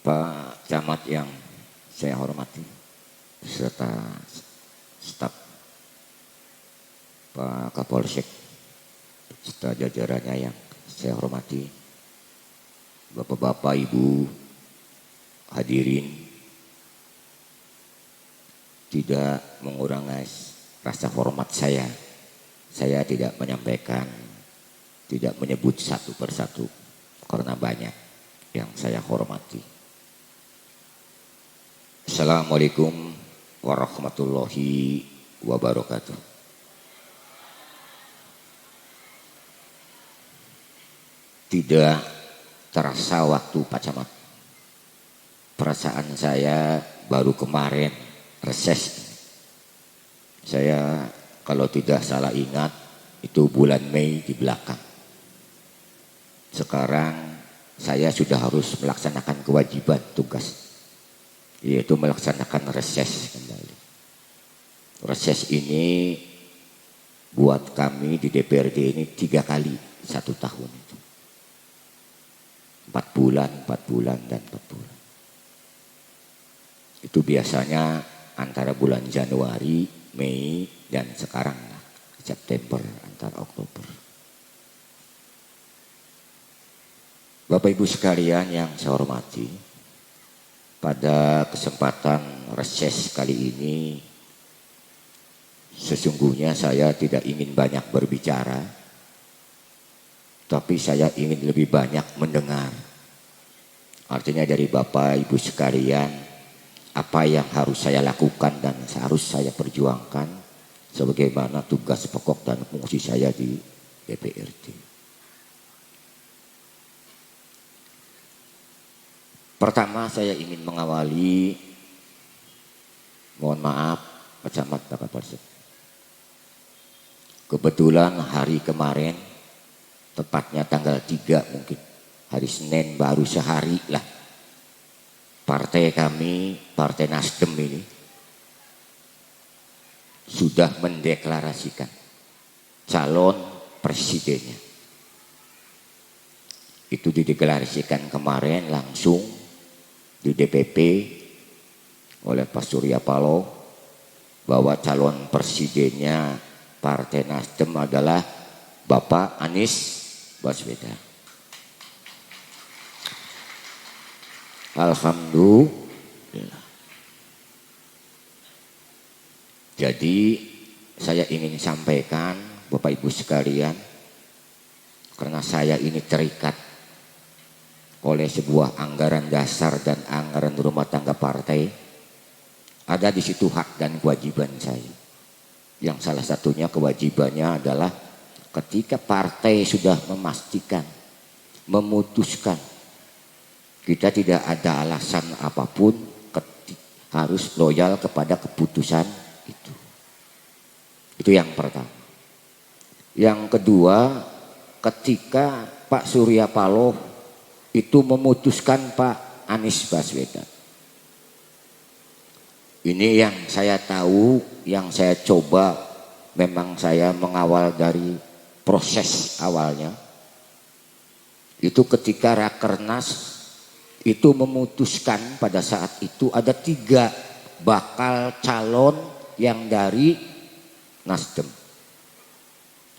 Pak Camat yang saya hormati, beserta staf Pak Kapolsek, beserta jajarannya yang saya hormati, Bapak-bapak, Ibu, hadirin, tidak mengurangi rasa hormat saya tidak menyampaikan, tidak menyebut satu persatu karena banyak yang saya hormati. Assalamualaikum warahmatullahi wabarakatuh. Tidak terasa waktu Pak Camat, perasaan saya baru kemarin reses. Saya kalau tidak salah ingat itu bulan Mei di belakang. Sekarang saya sudah harus melaksanakan kewajiban tugas, yaitu melaksanakan reses kembali. Reses ini buat kami di DPRD ini 3 kali 1 tahun itu. 4 bulan, 4 bulan, dan 4 bulan. Itu biasanya antara bulan Januari, Mei, dan sekarang September, antara Oktober. Bapak Ibu sekalian yang saya hormati, pada kesempatan reses kali ini sesungguhnya saya tidak ingin banyak berbicara, tapi saya ingin lebih banyak mendengar. Artinya dari Bapak Ibu sekalian, apa yang harus saya lakukan dan harus saya perjuangkan sebagaimana tugas pokok dan fungsi saya di DPRD. Pertama saya ingin mengawali, mohon maaf Pak Camat, Pak Kapolsek. Kebetulan hari kemarin, tepatnya tanggal 3 mungkin, hari Senin baru sehari lah, partai kami, Partai Nasdem ini sudah mendeklarasikan calon presidennya. Itu dideklarasikan kemarin langsung di DPP oleh Pak Surya Paloh bahwa calon presidennya Partai Nasdem adalah Bapak Anies Baswedan. Alhamdulillah. Jadi saya ingin sampaikan Bapak Ibu sekalian, karena saya ini terikat oleh sebuah anggaran dasar dan anggaran rumah tangga partai, ada di situ hak dan kewajiban saya. Yang salah satunya kewajibannya adalah ketika partai sudah memastikan, memutuskan, kita tidak ada alasan apapun harus loyal kepada keputusan itu. Itu yang pertama. Yang kedua, ketika Pak Surya Paloh itu memutuskan Pak Anies Baswedan. Ini yang saya tahu, yang saya coba, memang saya mengawal dari proses awalnya. Itu ketika Rakernas itu memutuskan pada saat itu ada 3 bakal calon yang dari Nasdem.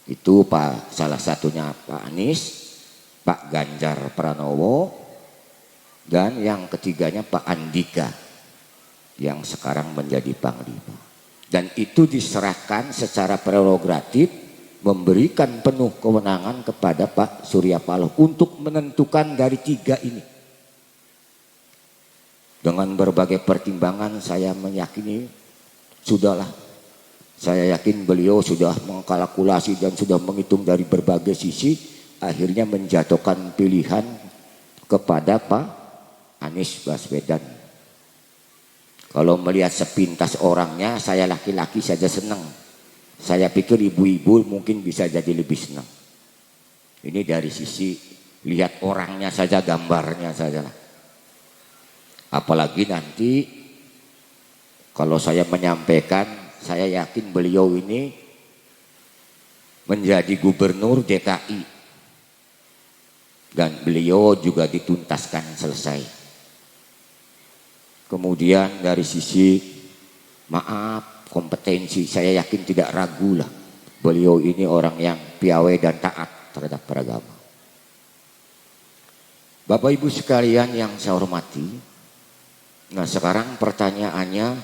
Itu salah satunya Pak Anies, Pak Ganjar Pranowo, dan yang ketiganya Pak Andika yang sekarang menjadi Panglima. Dan itu diserahkan secara prerogatif, memberikan penuh kewenangan kepada Pak Surya Paloh untuk menentukan dari 3 ini. Dengan berbagai pertimbangan saya meyakini sudahlah. Saya yakin beliau sudah mengkalkulasi dan sudah menghitung dari berbagai sisi, akhirnya menjatuhkan pilihan kepada Pak Anies Baswedan. Kalau melihat sepintas orangnya, saya laki-laki saja senang. Saya pikir ibu-ibu mungkin bisa jadi lebih senang. Ini dari sisi lihat orangnya saja, gambarnya saja lah. Apalagi nanti kalau saya menyampaikan, saya yakin beliau ini menjadi gubernur DKI. Dan beliau juga dituntaskan selesai. Kemudian dari sisi maaf, kompetensi, saya yakin tidak ragu lah. Beliau ini orang yang piawai dan taat terhadap beragama. Bapak Ibu sekalian yang saya hormati, nah sekarang pertanyaannya,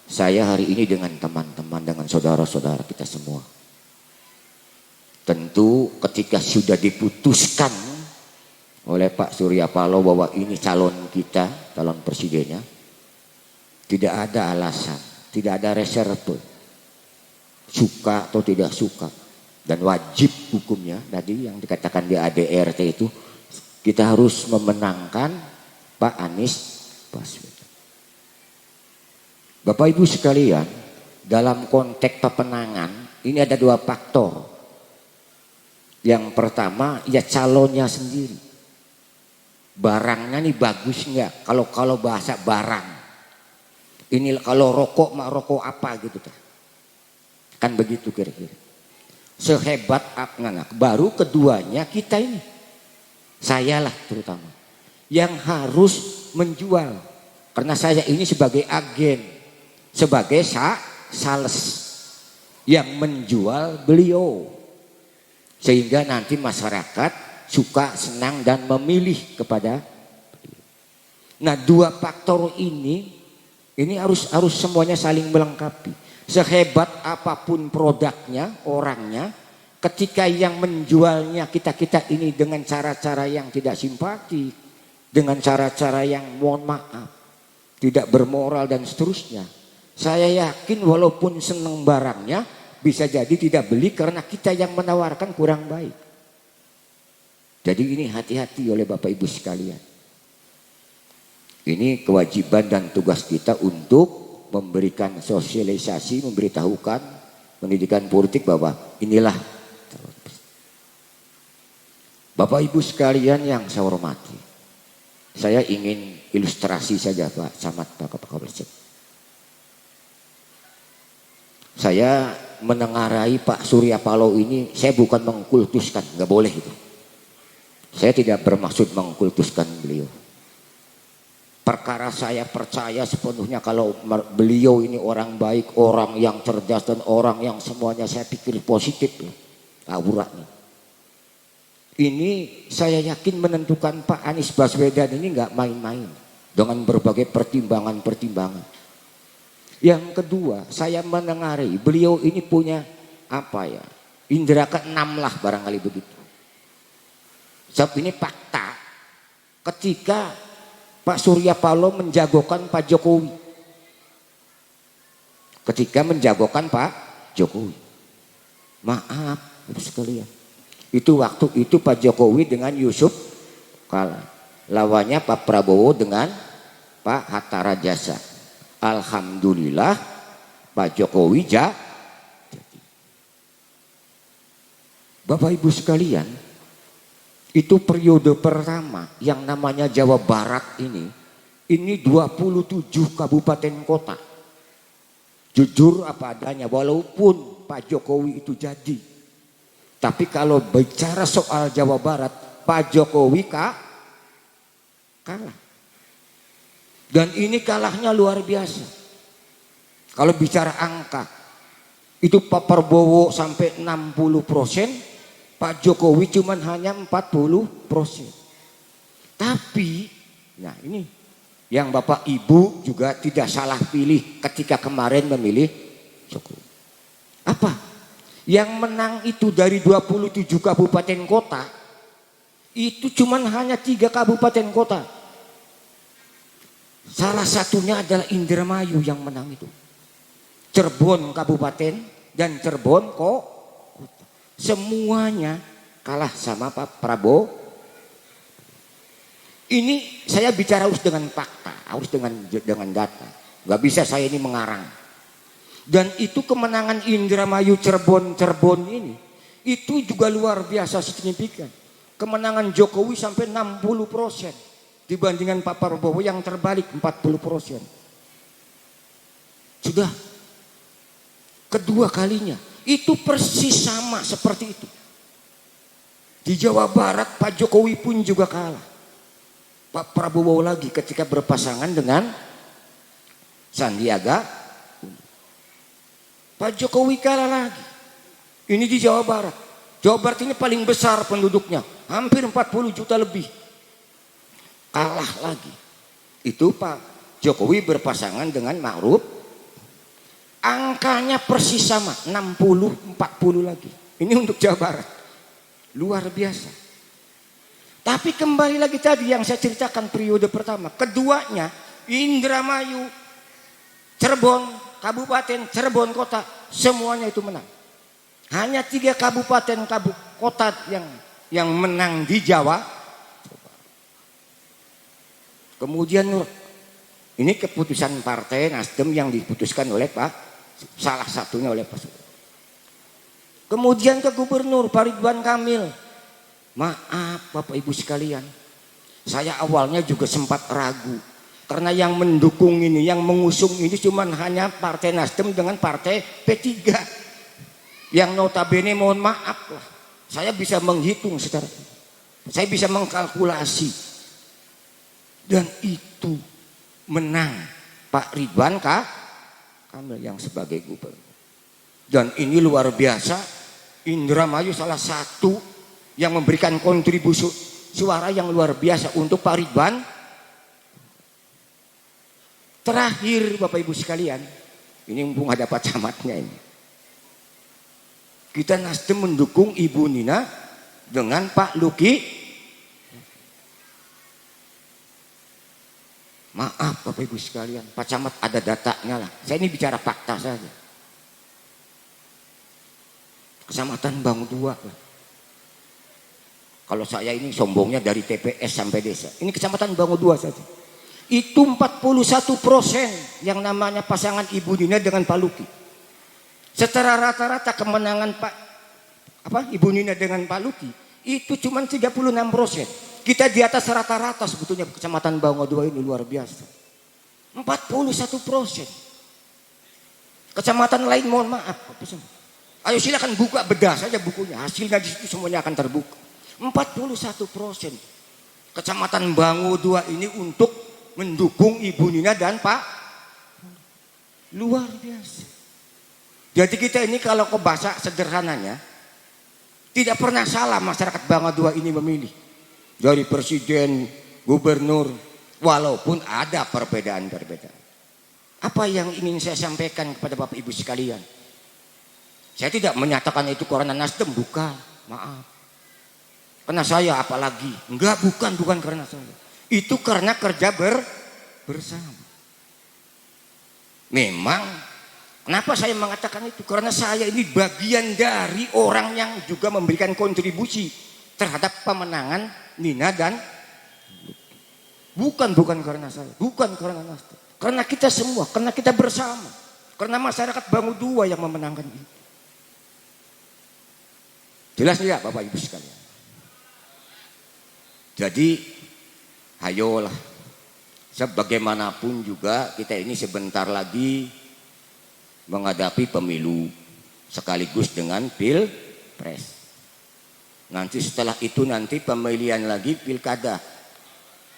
saya hari ini dengan teman-teman, dengan saudara-saudara kita semua. Tentu ketika sudah diputuskan oleh Pak Surya Paloh bahwa ini calon kita, calon presidennya, tidak ada alasan, tidak ada reserve, suka atau tidak suka, dan wajib hukumnya tadi yang dikatakan di ADRT itu, kita harus memenangkan Pak Anies Baswedan. Bapak Ibu sekalian, dalam konteks pemenangan ini ada dua faktor. Yang pertama ya calonnya sendiri, barangnya nih bagus nggak? Kalau bahasa barang. Ini kalau rokok mah rokok apa gitu kan begitu kira-kira. Sehebat apa? Baru keduanya kita ini, saya lah terutama yang harus menjual, karena saya ini sebagai agen, sebagai sales yang menjual beliau, sehingga nanti masyarakat suka, senang dan memilih kepada beliau. Nah dua faktor ini harus semuanya saling melengkapi. Sehebat apapun produknya, orangnya, ketika yang menjualnya kita ini dengan cara-cara yang tidak simpatik, dengan cara-cara yang mohon maaf, tidak bermoral dan seterusnya, saya yakin walaupun senang barangnya, bisa jadi tidak beli karena kita yang menawarkan kurang baik. Jadi ini hati-hati oleh Bapak Ibu sekalian. Ini kewajiban dan tugas kita untuk memberikan sosialisasi, memberitahukan pendidikan politik bahwa inilah. Bapak Ibu sekalian yang saya hormati, saya ingin ilustrasi saja Pak Camat, Pak Kapolsek. Saya menengarai Pak Surya Paloh ini, saya bukan mengkultuskan, nggak boleh itu. Saya tidak bermaksud mengkultuskan beliau. Perkara saya percaya sepenuhnya kalau beliau ini orang baik, orang yang cerdas dan orang yang semuanya saya pikir positif auranya. Ini saya yakin menentukan Pak Anies Baswedan ini nggak main-main dengan berbagai pertimbangan-pertimbangan. Yang kedua, saya menengari beliau ini punya apa ya, indera keenam lah barangkali begitu. Sebab ini fakta ketika Pak Surya Paloh menjagokan Pak Jokowi. Ketika menjagokan Pak Jokowi. Maaf sekalian. Itu waktu itu Pak Jokowi dengan Yusuf kalah. Lawannya Pak Prabowo dengan Pak Hatta Rajasa. Alhamdulillah Pak Jokowi jadi. Bapak Ibu sekalian, itu periode pertama yang namanya Jawa Barat ini 27 kabupaten kota. Jujur apa adanya, walaupun Pak Jokowi itu jadi, tapi kalau bicara soal Jawa Barat, Pak Jokowi kalah. Dan ini kalahnya luar biasa. Kalau bicara angka, itu Pak Prabowo sampai 60%, Pak Jokowi cuman hanya 40%. Tapi, nah ini yang Bapak Ibu juga tidak salah pilih ketika kemarin memilih Jokowi. Apa? Yang menang itu dari 27 kabupaten kota, itu cuman hanya 3 kabupaten kota. Salah satunya adalah Indramayu yang menang itu. Cirebon kabupaten dan Cirebon kota. Semuanya kalah sama Pak Prabowo. Ini saya bicara harus dengan fakta, harus dengan data. Gak bisa saya ini mengarang. Dan itu kemenangan Indramayu Cirebon ini, itu juga luar biasa signifikan. Kemenangan Jokowi sampai 60% dibandingkan Pak Prabowo yang terbalik 40%. Sudah kedua kalinya. Itu persis sama seperti itu. Di Jawa Barat Pak Jokowi pun juga kalah. Pak Prabowo lagi ketika berpasangan dengan Sandiaga Uno. Pak Jokowi kalah lagi. Ini di Jawa Barat. Jawa Barat ini paling besar penduduknya, hampir 40 juta lebih. Kalah lagi. Itu Pak Jokowi berpasangan dengan Ma'ruf. Angkanya persis sama, 60-40 lagi. Ini untuk Jawa Barat. Luar biasa. Tapi kembali lagi tadi yang saya ceritakan periode pertama. Keduanya, Indramayu, Cirebon, Kabupaten, Cirebon Kota, semuanya itu menang. Hanya 3 kabupaten kota yang menang di Jawa. Kemudian ini keputusan Partai Nasdem yang diputuskan oleh salah satunya oleh Pak Jokowi. Kemudian ke Gubernur Pak Ridwan Kamil. Maaf Bapak Ibu sekalian, saya awalnya juga sempat ragu. Karena yang mendukung ini, yang mengusung ini cuman hanya Partai Nasdem dengan Partai P3. Yang notabene mohon maaf lah, saya bisa menghitung secara, saya bisa mengkalkulasi. Dan itu menang Pak Ridwan Kamil yang sebagai gubernur. Dan ini luar biasa, Indramayu salah satu yang memberikan kontribusi suara yang luar biasa untuk Pak Ridwan. Terakhir Bapak Ibu sekalian, ini mumpung ada Pak Camatnya ini. Kita Nasdem mendukung Ibu Nina dengan Pak Luki. Maaf Bapak Ibu sekalian, Pak Camat ada datanya lah. Saya ini bicara fakta saja. Kecamatan Bangu 2. Kalau saya ini sombongnya dari TPS sampai desa. Ini Kecamatan Bangu 2 saja. Itu 41% yang namanya pasangan Ibu Nina dengan Pak Luki. Secara rata-rata kemenangan Ibu Nina dengan Pak Luki itu cuma 36%. Kita di atas rata-rata sebetulnya Kecamatan Bangu 2 ini luar biasa. 41%. Kecamatan lain mohon maaf. Ayo silakan buka, bedah saja bukunya. Hasilnya di situ semuanya akan terbuka. 41%. Kecamatan Bangu 2 ini untuk mendukung Ibu Nina dan Pak. Luar biasa. Jadi kita ini kalau ke bahasa sederhananya, tidak pernah salah masyarakat Bangu 2 ini memilih. Dari presiden, gubernur, walaupun ada perbedaan-perbedaan. Apa yang ingin saya sampaikan kepada Bapak Ibu sekalian? Saya tidak menyatakan itu karena Nasdem, bukan, maaf. Karena saya apalagi, bukan karena saya. Itu karena kerja bersama. Memang, kenapa saya mengatakan itu? Karena saya ini bagian dari orang yang juga memberikan kontribusi terhadap pemenangan Nina dan bukan karena saya, bukan karena Nasdem. Karena kita semua, karena kita bersama. Karena masyarakat Bangu 2 yang memenangkan itu. Jelas tidak Bapak Ibu sekalian? Jadi ayolah, sebagaimanapun juga kita ini sebentar lagi menghadapi pemilu sekaligus dengan pilpres. Nanti setelah itu nanti pemilihan lagi pilkada.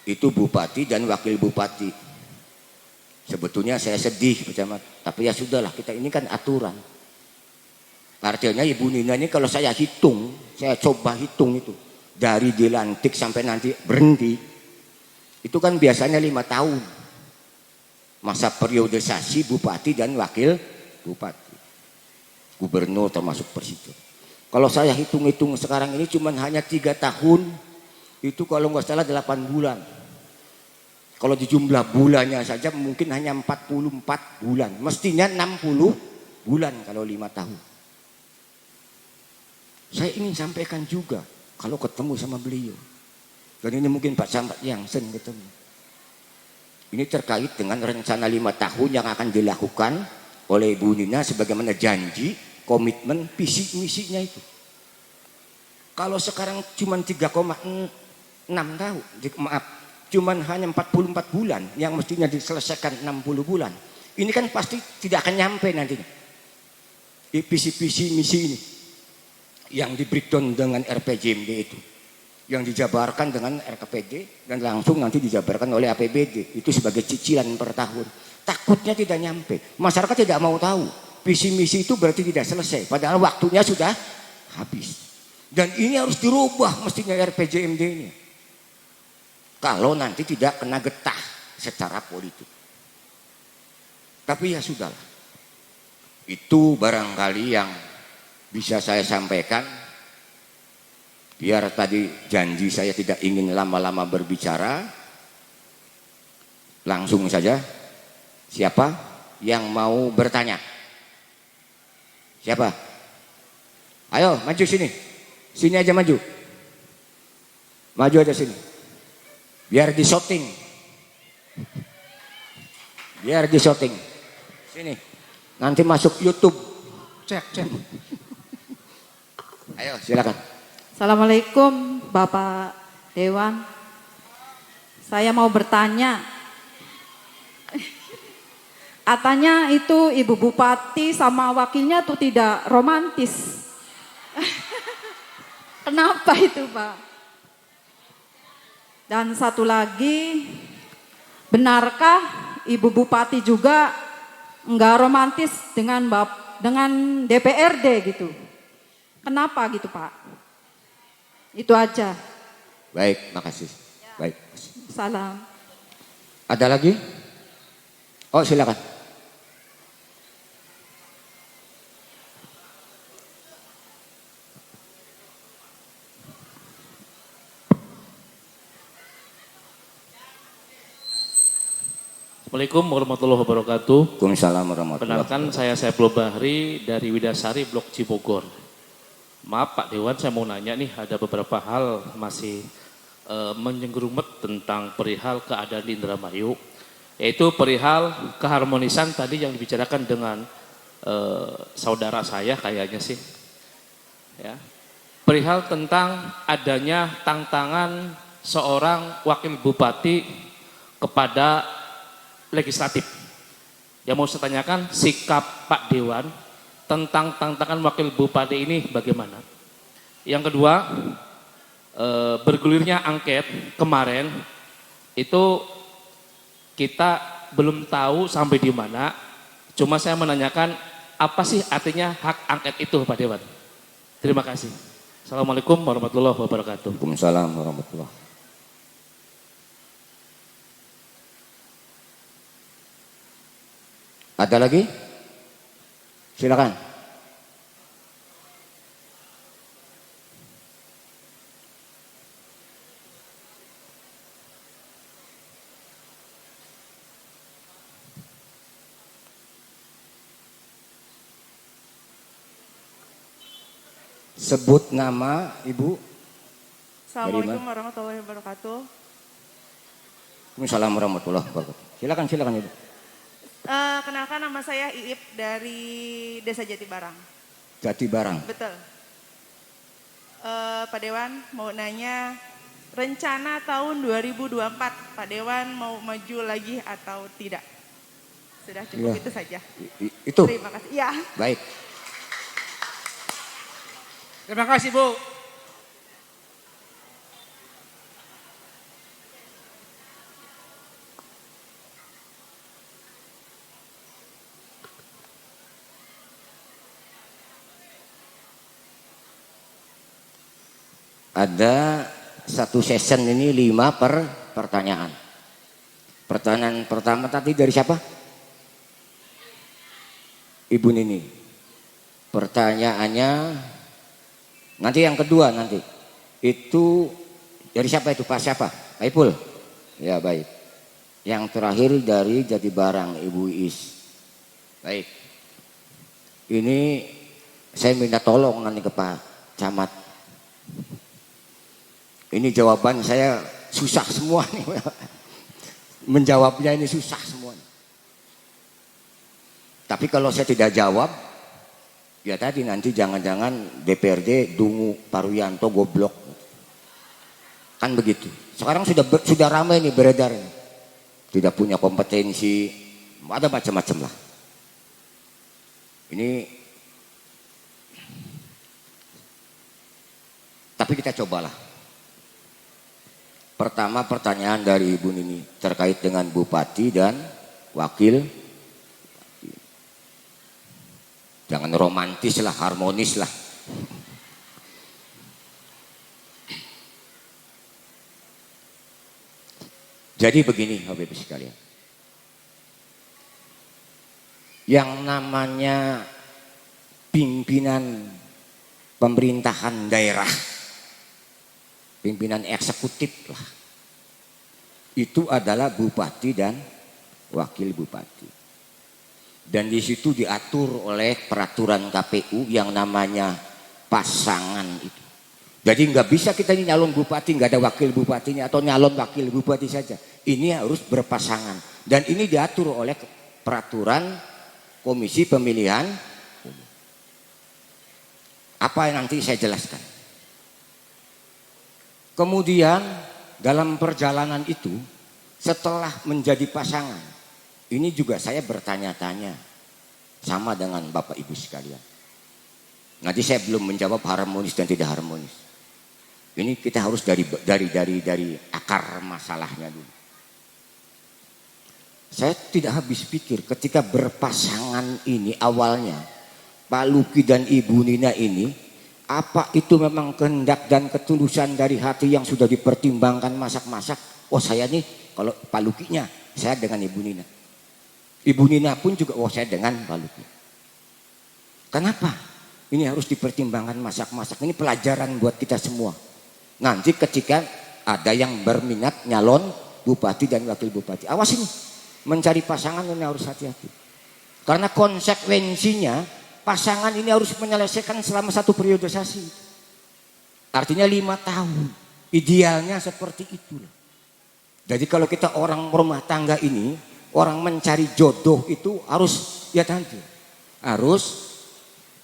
Itu bupati dan wakil bupati. Sebetulnya saya sedih Pak Camat, tapi ya sudahlah, kita ini kan aturan. Artinya Ibu Nina ini kalau saya hitung, saya coba hitung itu dari dilantik sampai nanti berhenti, itu kan biasanya 5 tahun masa periodisasi bupati dan wakil bupati, gubernur termasuk presiden. Kalau saya hitung-hitung sekarang ini cuma hanya 3 tahun, itu kalau nggak salah 8 bulan. Kalau di jumlah bulannya saja mungkin hanya 44 bulan, mestinya 60 bulan kalau 5 tahun. Saya ingin sampaikan juga kalau ketemu sama beliau, dan ini mungkin Pak Camat Yangsen ketemu. Ini terkait dengan rencana 5 tahun yang akan dilakukan oleh Ibu Nina sebagaimana janji, komitmen, visi misinya itu. Kalau sekarang cuma 3,6 tahun, maaf, cuma hanya 44 bulan yang mestinya diselesaikan 60 bulan. Ini kan pasti tidak akan nyampe nantinya. Visi misi ini yang di breakdown dengan RPJMD itu. yang dijabarkan dengan RKPD dan langsung nanti dijabarkan oleh APBD. Itu sebagai cicilan per tahun. Takutnya tidak nyampe. Masyarakat tidak mau tahu. Visi misi itu berarti tidak selesai. Padahal waktunya sudah habis. Dan ini harus dirubah mestinya RPJMD-nya. Kalau nanti tidak kena getah secara politik. Tapi ya sudahlah. Itu barangkali yang bisa saya sampaikan. Biar tadi janji saya tidak ingin lama-lama berbicara. Langsung saja. Siapa yang mau bertanya? Siapa? Ayo maju sini. Sini aja maju. Maju aja sini. Biar di shooting. Biar di shooting. Sini. Nanti masuk YouTube. Cek. Ayo silakan. Assalamualaikum Bapak Dewan. Saya mau bertanya. Katanya itu Ibu Bupati sama wakilnya tuh tidak romantis. Kenapa itu Pak? Dan satu lagi, benarkah Ibu Bupati juga enggak romantis dengan DPRD gitu? Kenapa gitu Pak? Itu aja. Baik, makasih. Baik. Salam. Ada lagi? Oh silakan. Assalamualaikum warahmatullahi wabarakatuh. Waalaikumsalam warahmatullahi Perkenalkan saya Saiful Bahri dari Widasari Blok Cibogor. Maaf Pak Dewan, saya mau nanya nih, ada beberapa hal masih menyenggerumet tentang perihal keadaan di Indramayu, yaitu perihal keharmonisan tadi yang dibicarakan dengan saudara saya kayaknya sih. Ya. Perihal tentang adanya tantangan seorang wakil bupati kepada legislatif. Yang mau saya tanyakan, sikap Pak Dewan tentang tantangan wakil bupati ini bagaimana? Yang kedua, bergulirnya angket kemarin itu kita belum tahu sampai di mana. Cuma saya menanyakan apa sih artinya hak angket itu Pak Dewan? Terima kasih. Assalamualaikum warahmatullahi wabarakatuh. Waalaikumsalam warahmatullahi. Ada lagi? Silakan. Sebut nama Ibu. Assalamualaikum warahmatullahi wabarakatuh. Waalaikumsalam warahmatullahi wabarakatuh. Silakan Ibu. Kenalkan, nama saya Iip dari Desa Jatibarang. Jatibarang. Betul. Pak Dewan mau nanya, rencana tahun 2024 Pak Dewan mau maju lagi atau tidak? Sudah cukup Ya. itu saja. Itu. Terima kasih. Ya. Baik. Terima kasih Bu. Ada satu session ini 5 pertanyaan. Pertanyaan pertama tadi dari siapa? Ibu Nini. Pertanyaannya nanti yang kedua nanti. Itu dari siapa itu Pak siapa? Pak Ipul? Ya baik. Yang terakhir dari Jatibarang Ibu Is. Baik. Ini saya minta tolong nanti ke Pak Camat. Ini jawaban saya susah semua nih. Menjawabnya ini susah semua. Tapi kalau saya tidak jawab, ya tadi nanti jangan-jangan DPRD Dungu Paruyanto goblok. Kan begitu. Sekarang sudah ramai nih beredar ini. Tidak punya kompetensi, ada macam-macam lah. Ini tapi kita cobalah. Pertama pertanyaan dari Ibu Nini terkait dengan bupati dan wakil. Jangan romantis lah, harmonis lah. Jadi begini Bapak Ibu sekalian. Yang namanya pimpinan pemerintahan daerah, pimpinan eksekutif lah, itu adalah bupati dan wakil bupati. Dan di situ diatur oleh peraturan KPU yang namanya pasangan itu. Jadi nggak bisa kita ini nyalon bupati nggak ada wakil bupatinya atau nyalon wakil bupati saja. Ini harus berpasangan. Dan ini diatur oleh peraturan Komisi Pemilihan Umum. Apa yang nanti saya jelaskan. Kemudian dalam perjalanan itu setelah menjadi pasangan, ini juga saya bertanya-tanya sama dengan Bapak Ibu sekalian. Nanti saya belum menjawab harmonis dan tidak harmonis. Ini kita harus dari akar masalahnya dulu. Saya tidak habis pikir ketika berpasangan ini awalnya Pak Luki dan Ibu Nina ini, apa itu memang kehendak dan ketulusan dari hati yang sudah dipertimbangkan masak-masak. Oh saya nih kalau Pak Lukinya saya dengan Ibu Nina. Ibu Nina pun juga oh saya dengan Pak Luki. Kenapa? Ini harus dipertimbangkan masak-masak. Ini pelajaran buat kita semua. Nanti ketika ada yang berminat nyalon bupati dan wakil bupati, awas ini mencari pasangan ini harus hati-hati. Karena konsekuensinya pasangan ini harus menyelesaikan selama 1 periodisasi. Artinya 5 tahun. Idealnya seperti itu. Jadi kalau kita orang rumah tangga ini, orang mencari jodoh itu harus ya tadi harus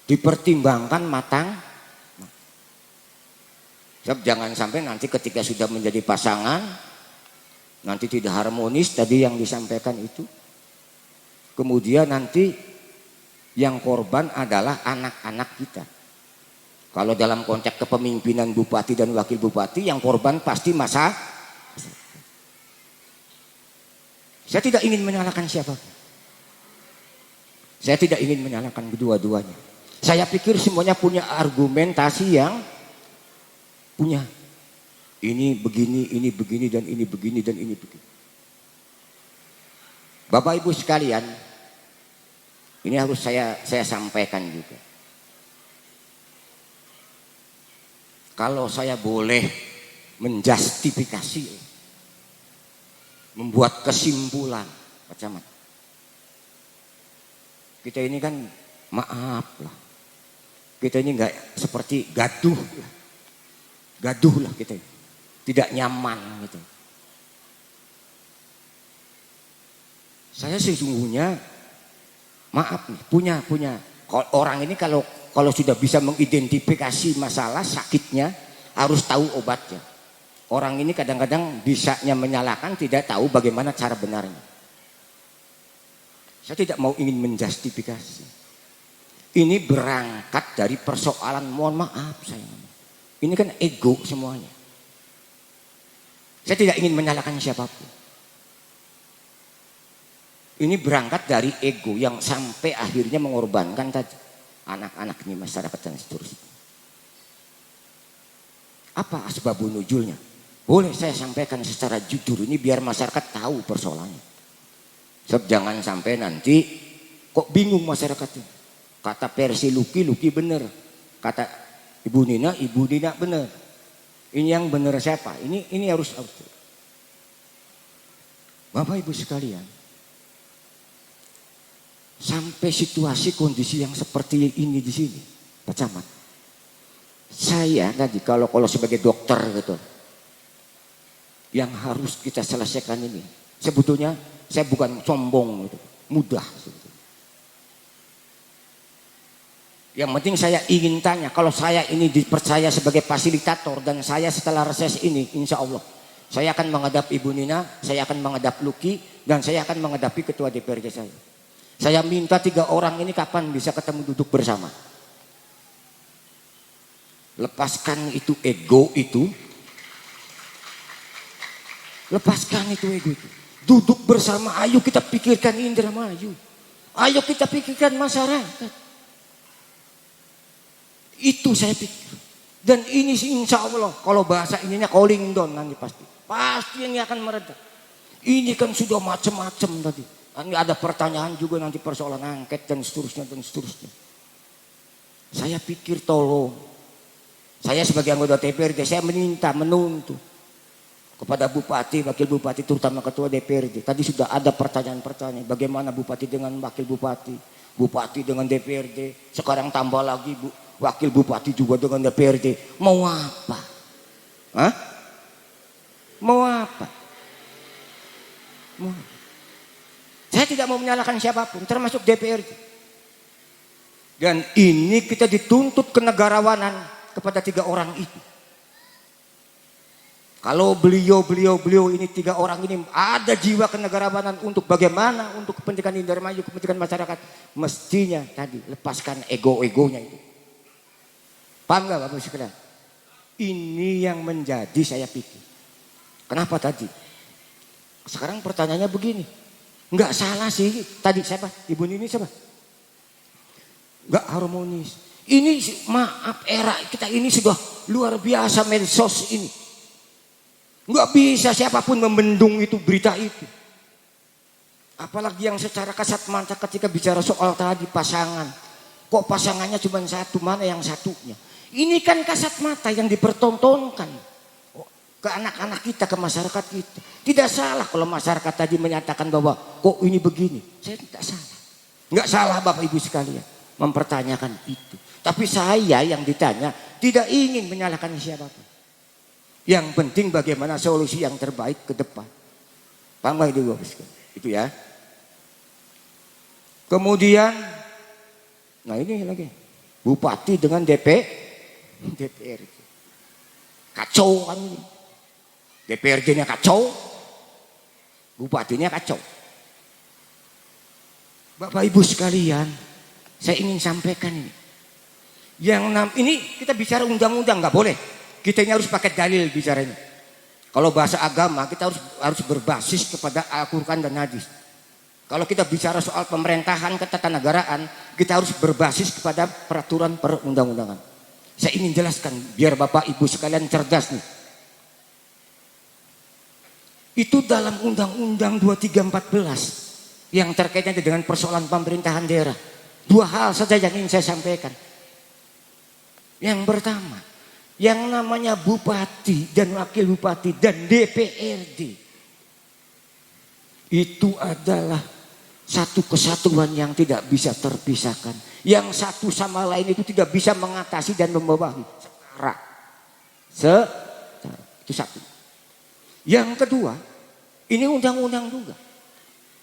dipertimbangkan matang. Sebab jangan sampai nanti ketika sudah menjadi pasangan nanti tidak harmonis tadi yang disampaikan itu. Kemudian nanti yang korban adalah anak-anak kita. Kalau dalam konteks kepemimpinan bupati dan wakil bupati yang korban pasti masa. Saya tidak ingin menyalahkan siapapun. Saya tidak ingin menyalahkan kedua-duanya. Saya pikir semuanya punya argumentasi yang punya. Ini begini, dan ini begini, dan ini begini. Bapak Ibu sekalian, ini harus saya sampaikan juga. Kalau saya boleh menjustifikasi, membuat kesimpulan, Pak Camat. Kita ini kan maaf lah. Kita ini enggak seperti gaduh lah kita ini. Tidak nyaman gitu. Saya sesungguhnya maaf nih, punya orang ini kalau sudah bisa mengidentifikasi masalah sakitnya harus tahu obatnya. Orang ini kadang-kadang bisanya menyalahkan tidak tahu bagaimana cara benarnya. Saya tidak mau ingin menjustifikasi. Ini berangkat dari persoalan mohon maaf saya. Ini kan ego semuanya. Saya tidak ingin menyalahkan siapapun. Ini berangkat dari ego yang sampai akhirnya mengorbankan tadi anak-anak ini, masyarakat dan seterusnya. Apa asbabun nuzulnya? Boleh saya sampaikan secara jujur ini biar masyarakat tahu persoalannya. Sebab jangan sampai nanti kok bingung masyarakat ini. Kata versi Luki benar. Kata Ibu Nina benar. Ini yang benar siapa? Ini harus. Bapak Ibu sekalian, sampai situasi kondisi yang seperti ini di sini, Pak Camat. Saya tadi kalau sebagai dokter gitu, yang harus kita selesaikan ini, sebetulnya saya bukan sombong gitu, mudah. Sebetulnya. Yang penting saya ingin tanya, kalau saya ini dipercaya sebagai fasilitator dan saya setelah reses ini, insya Allah saya akan menghadap Ibu Nina, saya akan menghadap Luki, dan saya akan menghadapi ketua DPRD saya. Saya minta 3 orang ini kapan bisa ketemu duduk bersama. Lepaskan itu ego itu. Lepaskan itu ego itu. Duduk bersama, ayo kita pikirkan Indramayu. Ayo kita pikirkan masyarakat. Itu saya pikir. Dan ini insya Allah, kalau bahasa ininya calling down nanti pasti. Pasti ini akan mereda. Ini kan sudah macam-macam tadi. Ini ada pertanyaan juga nanti persoalan angket dan seterusnya dan seterusnya. Saya pikir tolong. Saya sebagai anggota DPRD, saya menuntut kepada Bupati, Wakil Bupati, terutama Ketua DPRD. Tadi sudah ada pertanyaan-pertanyaan. Bagaimana Bupati dengan Wakil Bupati, Bupati dengan DPRD. Sekarang tambah lagi Wakil Bupati juga dengan DPRD. Mau apa? Hah? Mau apa? Mau apa? Saya tidak mau menyalahkan siapapun, termasuk DPRD. Dan ini kita dituntut kenegarawanan kepada 3 orang itu. Kalau beliau ini 3 orang ini ada jiwa kenegarawanan untuk bagaimana, untuk kepentingan Indramayu, kepentingan masyarakat, mestinya tadi lepaskan ego-egonya itu. Paham nggak Bapak sekalian? Ini yang menjadi saya pikir. Kenapa tadi? Sekarang pertanyaannya begini, nggak salah sih tadi siapa? Ibu Nini siapa? Nggak harmonis. Ini maaf era kita ini sudah luar biasa medsos ini. Nggak bisa siapapun membendung itu berita itu. Apalagi yang secara kasat mata ketika bicara soal tadi pasangan. Kok pasangannya cuma satu, mana yang satunya? Ini kan kasat mata yang dipertontonkan ke anak-anak kita, ke masyarakat kita. Tidak salah kalau masyarakat tadi menyatakan bahwa kok ini begini. Saya tidak salah. Nggak salah Bapak Ibu sekalian mempertanyakan itu. Tapi saya yang ditanya tidak ingin menyalahkan siapapun. Yang penting bagaimana solusi yang terbaik ke depan. Paham gak itu Bapak sekalian? Itu ya. Kemudian, nah ini lagi. Bupati dengan DPRD. Kacau kan ini. DPRD-nya kacau, bupatinya kacau. Bapak Ibu sekalian, saya ingin sampaikan ini. Ini kita bicara undang-undang nggak boleh. Kita ini harus pakai dalil bicaranya. Kalau bahasa agama kita harus berbasis kepada Al-Quran dan Hadis. Kalau kita bicara soal pemerintahan ketatanegaraan, kita harus berbasis kepada peraturan perundang-undangan. Saya ingin jelaskan biar Bapak Ibu sekalian cerdas nih. Itu dalam Undang-Undang 2314 yang terkaitnya dengan persoalan pemerintahan daerah. 2 hal saja yang ingin saya sampaikan. Yang pertama, yang namanya Bupati dan Wakil Bupati dan DPRD itu adalah satu kesatuan yang tidak bisa terpisahkan. Yang satu sama lain itu tidak bisa mengatasi dan membawahi setara. Itu satu. Yang kedua, ini undang-undang juga.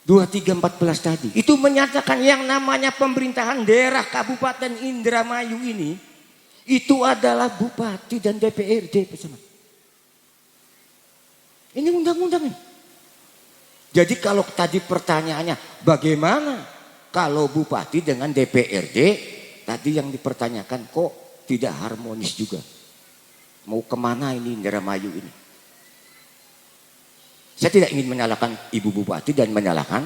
2314 tadi. Itu menyatakan yang namanya pemerintahan daerah Kabupaten Indramayu ini itu adalah Bupati dan DPRD bersama. Ini undang-undang ini. Jadi kalau tadi pertanyaannya bagaimana kalau Bupati dengan DPRD, tadi yang dipertanyakan kok tidak harmonis juga. Mau kemana ini Indramayu ini? Saya tidak ingin menyalahkan Ibu Bupati dan menyalahkan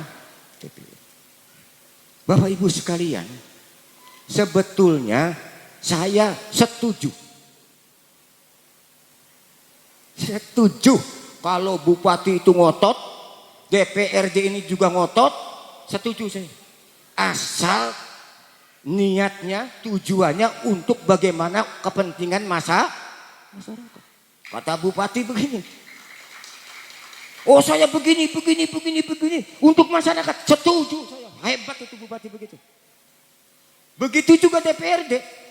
DPRD. Bapak Ibu sekalian, sebetulnya saya setuju. Setuju kalau Bupati itu ngotot, DPRD ini juga ngotot, setuju saya. Asal niatnya, tujuannya untuk bagaimana kepentingan masyarakat. Kata Bupati begini. Oh saya begini. Untuk masyarakat, setuju saya. Hebat itu Bupati begitu. Begitu juga DPRD.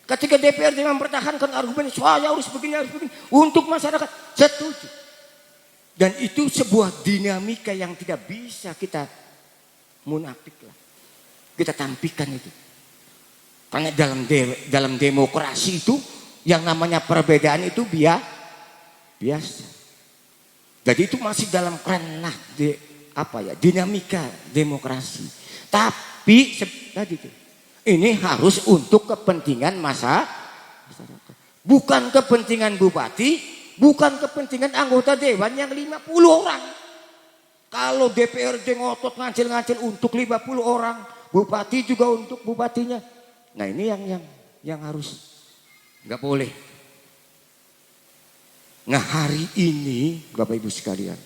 Ketika DPRD mempertahankan argumen saya harus begini. Untuk masyarakat, setuju. Dan itu sebuah dinamika yang tidak bisa kita munafik lah. Kita tampilkan itu. Karena dalam demokrasi itu yang namanya perbedaan itu biasa. Jadi itu masih dalam ranah dinamika demokrasi. Tapi tadi itu ini harus untuk kepentingan masyarakat. Bukan kepentingan Bupati, bukan kepentingan anggota dewan yang 50 orang. Kalau DPRD ngotot ngancil-ngancil untuk 50 orang, bupati juga untuk bupatinya. Nah ini yang harus nggak boleh. Nah hari ini Bapak Ibu sekalian,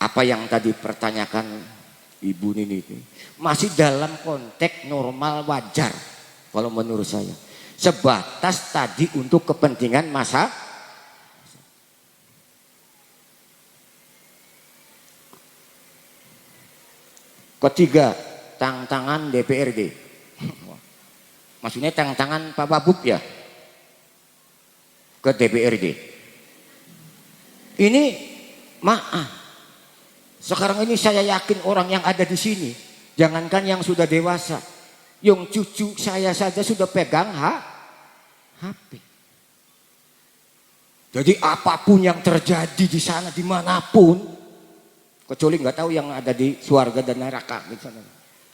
apa yang tadi pertanyakan Ibu Nini ini masih dalam konteks normal wajar kalau menurut saya. Sebatas tadi untuk kepentingan masa. Ketiga, tantangan DPRD. Maksudnya tantangan Pak Wagub ya ke DPRD. Ini maaf. Sekarang ini saya yakin orang yang ada di sini, jangankan yang sudah dewasa, yang cucu saya saja sudah pegang HP. Jadi apapun yang terjadi di sana dimanapun, kecuali nggak tahu yang ada di surga dan neraka di sana.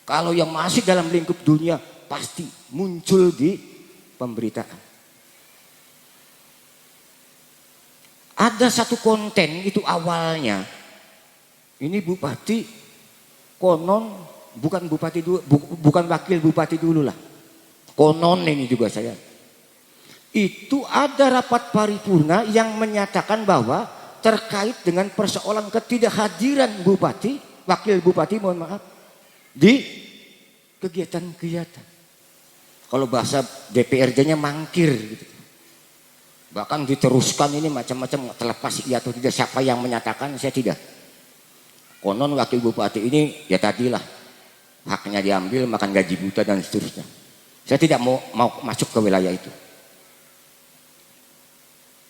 Kalau yang masih dalam lingkup dunia pasti muncul di pemberitaan. Ada satu konten itu awalnya, ini bupati konon bukan bupati dulu, bukan wakil bupati dulu lah. Konon ini juga saya. Itu ada rapat paripurna yang menyatakan bahwa terkait dengan persoalan ketidakhadiran bupati, wakil bupati mohon maaf, di kegiatan-kegiatan. Kalau bahasa DPRD-nya mangkir gitu. Bahkan diteruskan ini macam-macam, terlepas iya atau tidak, siapa yang menyatakan saya tidak. Konon wakil bupati ini ya tadilah haknya diambil, makan gaji buta dan seterusnya. Saya tidak mau masuk ke wilayah itu.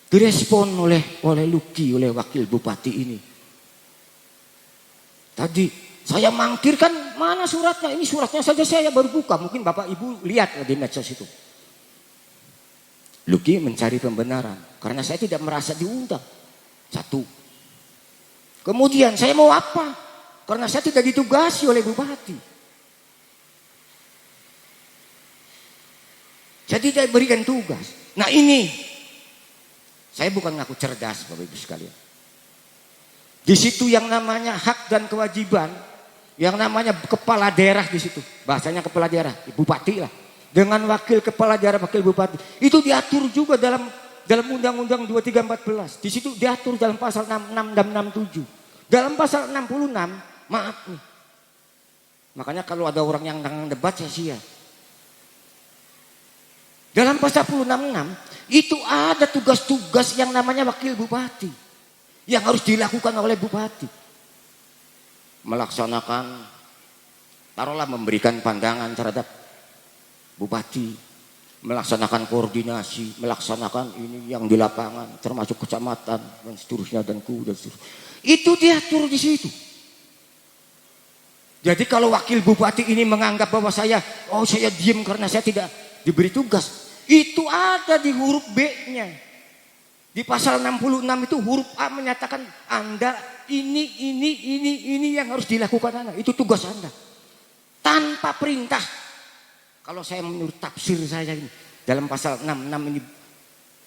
Direspon oleh Luki, oleh wakil bupati ini. Tadi saya mangkirkan, mana suratnya? Ini suratnya saja saya baru buka. Mungkin Bapak Ibu lihat di medsos itu. Luki mencari pembenaran karena saya tidak merasa diundang. Satu. Kemudian saya mau apa? Karena saya tidak ditugasi oleh bupati. Saya tidak berikan tugas. Nah ini, saya bukan ngaku cerdas Bapak Ibu sekalian. Di situ yang namanya hak dan kewajiban, yang namanya kepala daerah di situ. Bahasanya kepala daerah, bupati lah. Dengan wakil kepala daerah, wakil bupati. Itu diatur juga dalam Undang-Undang 2314. Di situ diatur dalam pasal 66 dan 67. Dalam pasal 66, maaf nih. Makanya kalau ada orang yang debat saya siap. Dalam pasal 66 itu ada tugas-tugas yang namanya wakil bupati yang harus dilakukan oleh bupati. Melaksanakan, taruhlah memberikan pandangan terhadap bupati, melaksanakan koordinasi, melaksanakan ini yang di lapangan, termasuk kecamatan dan seterusnya dan seterusnya. Itu diatur di situ. Jadi kalau wakil bupati ini menganggap bahwa saya diam karena saya tidak diberi tugas, itu ada di huruf B-nya. Di pasal 66 itu huruf A menyatakan Anda ini yang harus dilakukan Anda. Itu tugas Anda. Tanpa perintah. Kalau saya menurut tafsir saya ini dalam pasal 66 ini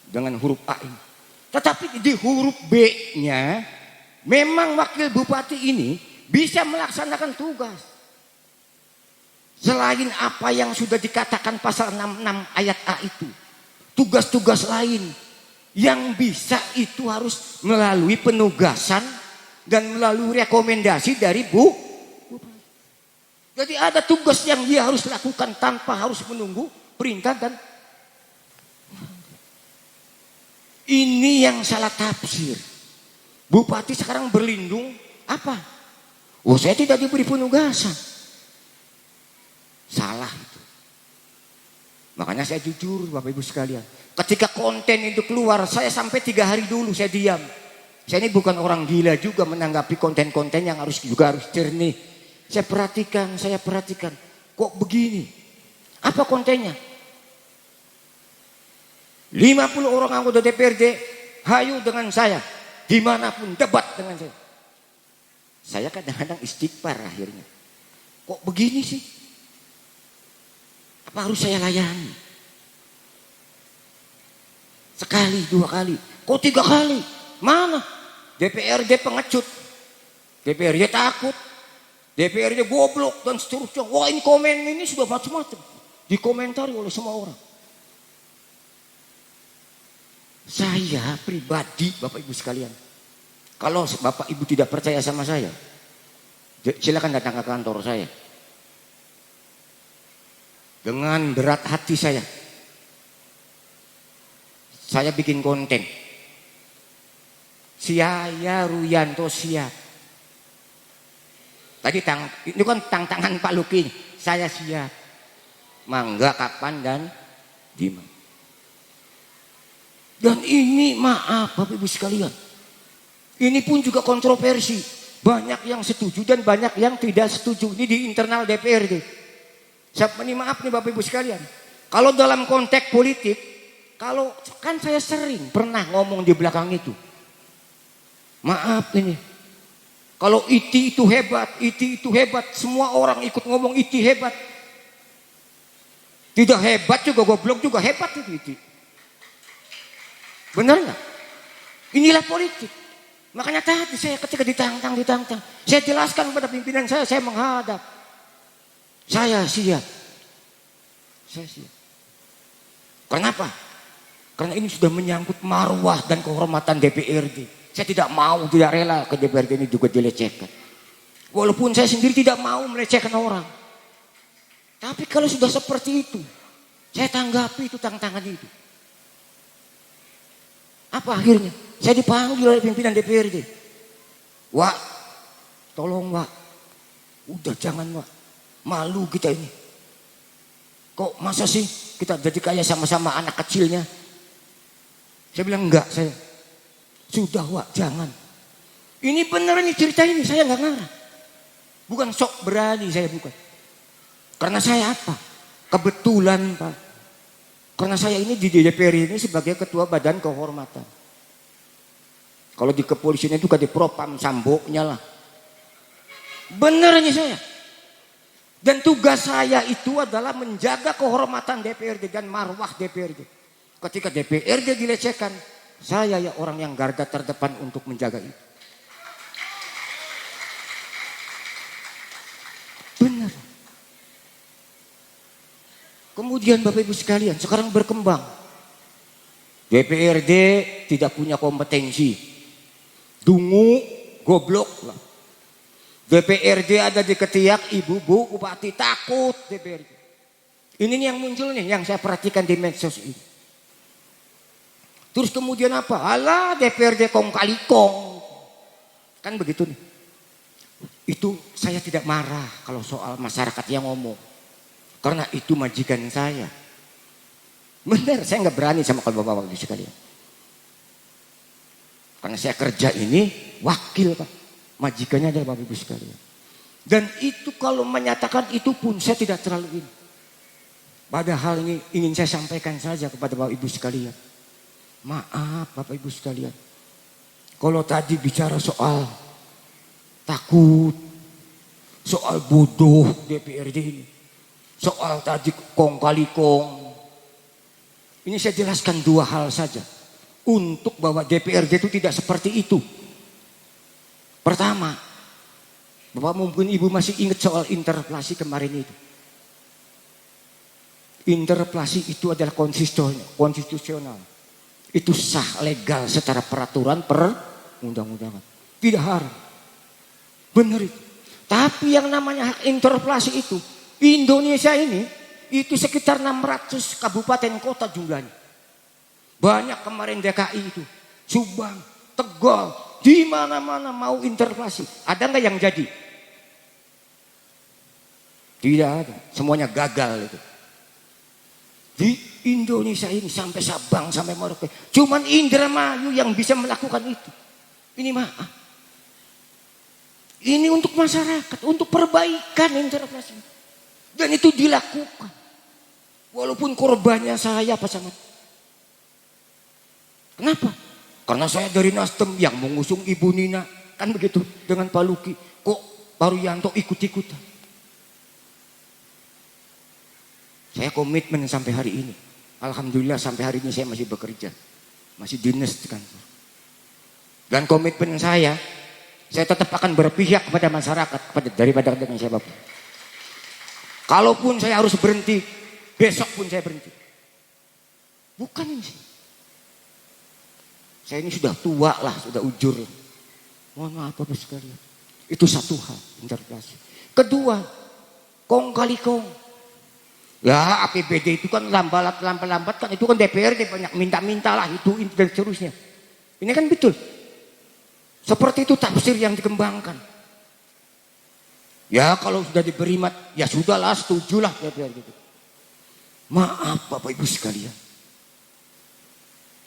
dengan huruf A ini. Tetapi di huruf B-nya memang wakil bupati ini bisa melaksanakan tugas. Selain apa yang sudah dikatakan pasal 66 ayat A itu. Tugas-tugas lain yang bisa itu harus melalui penugasan dan melalui rekomendasi dari bupati. Jadi ada tugas yang dia harus lakukan tanpa harus menunggu perintah dan ini yang salah tafsir. Bupati sekarang berlindung apa? Saya tidak diberi penugasan. Salah itu. Makanya saya jujur Bapak Ibu sekalian. Ketika konten itu keluar, saya sampai 3 hari dulu saya diam. Saya ini bukan orang gila juga menanggapi konten-konten yang harus jernih. Saya perhatikan. Kok begini? Apa kontennya? 50 orang anggota DPRD hayu dengan saya. Dimanapun debat dengan saya. Saya kadang-kadang istighfar akhirnya. Kok begini sih? Apa harus saya layani? Sekali, 2 kali. Kok 3 kali? Mana? DPRD pengecut. DPRD takut. DPRD goblok dan seterusnya. Wah, ini komen ini sudah macam-macam. Dikomentari oleh semua orang. Saya pribadi, Bapak Ibu sekalian, kalau Bapak Ibu tidak percaya sama saya, silakan datang ke kantor saya. Dengan berat hati saya bikin konten. Saya Ruyanto siap. Tadi itu kan tantangan Pak Luki. Saya siap. Mangga kapan dan di mana. Dan ini maaf Bapak Ibu sekalian. Ini pun juga kontroversi. Banyak yang setuju dan banyak yang tidak setuju. Ini di internal DPRD. Siapa nih maaf nih Bapak Ibu sekalian. Kalau dalam konteks politik, kalau kan saya sering pernah ngomong di belakang itu. Maaf ini. Kalau IT itu hebat, semua orang ikut ngomong IT hebat. Tidak hebat juga goblok juga hebat itu IT. Benar nggak? Inilah politik. Makanya tadi saya ketika ditantang, saya jelaskan kepada pimpinan saya menghadap. Saya siap. Kenapa? Karena ini sudah menyangkut marwah dan kehormatan DPRD. Saya tidak rela ke DPRD ini juga dilecehkan. Walaupun saya sendiri tidak mau melecehkan orang. Tapi kalau sudah seperti itu, saya tanggapi itu tantangan itu. Apa akhirnya? Saya dipanggil oleh pimpinan DPRD. Wak, tolong Wak. Udah jangan Wak. Malu kita ini. Kok masa sih kita jadi kayak sama-sama anak kecilnya? Saya bilang enggak saya. Sudah Wak, jangan. Ini benar ini cerita ini, saya enggak ngarang. Bukan sok berani saya bukan. Karena saya apa? Kebetulan Pak. Karena saya ini di DPR ini sebagai ketua badan kehormatan. Kalau di kepolisian itu kan di propam samboknya lah. Benar ini saya. Dan tugas saya itu adalah menjaga kehormatan DPRD dan marwah DPRD. Ketika DPRD dilecehkan, saya ya orang yang garda terdepan untuk menjaga itu. Benar. Kemudian Bapak Ibu sekalian, sekarang berkembang. DPRD tidak punya kompetensi. Dungu, goblok lah. DPRD ada di ketiak, ibu-bu, bupati takut DPRD. Ini nih yang muncul nih, yang saya perhatikan di medsos ini. Terus kemudian apa? Alah DPRD kong kali kong. Kan begitu nih. Itu saya tidak marah kalau soal masyarakat yang ngomong. Karena itu majikan saya. Benar, saya nggak berani sama kalau bapak-bapak sekalian. Karena saya kerja ini wakil Pak. Majikannya adalah bapak ibu sekalian. Dan itu kalau menyatakan itu pun saya tidak terlalu ini. Padahal ini ingin saya sampaikan saja kepada bapak ibu sekalian. Maaf bapak ibu sekalian. Kalau tadi bicara soal takut, soal bodoh DPRD ini. Soal tadi kong kali kong. Ini saya jelaskan 2 hal saja. Untuk bahwa DPRD itu tidak seperti itu. Pertama, Bapak mungkin Ibu masih ingat soal interpelasi kemarin itu. Interpelasi itu adalah konstitusional. Itu sah legal secara peraturan perundang-undangan. Tidak haram. Benar itu. Tapi yang namanya hak interpelasi itu Indonesia ini itu sekitar 600 kabupaten kota jumlahnya. Banyak kemarin DKI itu, Subang, Tegal, di mana-mana mau interpelasi. Ada nggak yang jadi? Tidak ada, semuanya gagal itu. Di Indonesia ini sampai Sabang, sampai Merauke, cuman Indramayu yang bisa melakukan itu. Ini maaf. Ini untuk masyarakat, untuk perbaikan interpelasi. Dan itu dilakukan. Walaupun korbannya saya Pak Samad. Kenapa? Karena saya dari Nasdem yang mengusung Ibu Nina. Kan begitu dengan Pak Luki. Kok Pak Ruyanto ikut-ikutan? Saya komitmen sampai hari ini. Alhamdulillah sampai hari ini saya masih bekerja. masih dinas di kantor. Dan komitmen saya tetap akan berpihak kepada masyarakat daripada dengan siapapun. Kalaupun saya harus berhenti, besok pun saya berhenti. Bukan ini. Saya ini sudah tua lah, sudah ujur. Mohon maaf Bapak sekalian. Itu satu hal, interpelasi. Kedua, kong kali kong. Ya APBD itu kan lambat kan itu kan DPRD banyak minta-minta lah itu dan seterusnya. Ini kan betul. Seperti itu tafsir yang dikembangkan. Ya kalau sudah diberi ya sudahlah, setujulah DPRD itu. Maaf Bapak Ibu sekalian.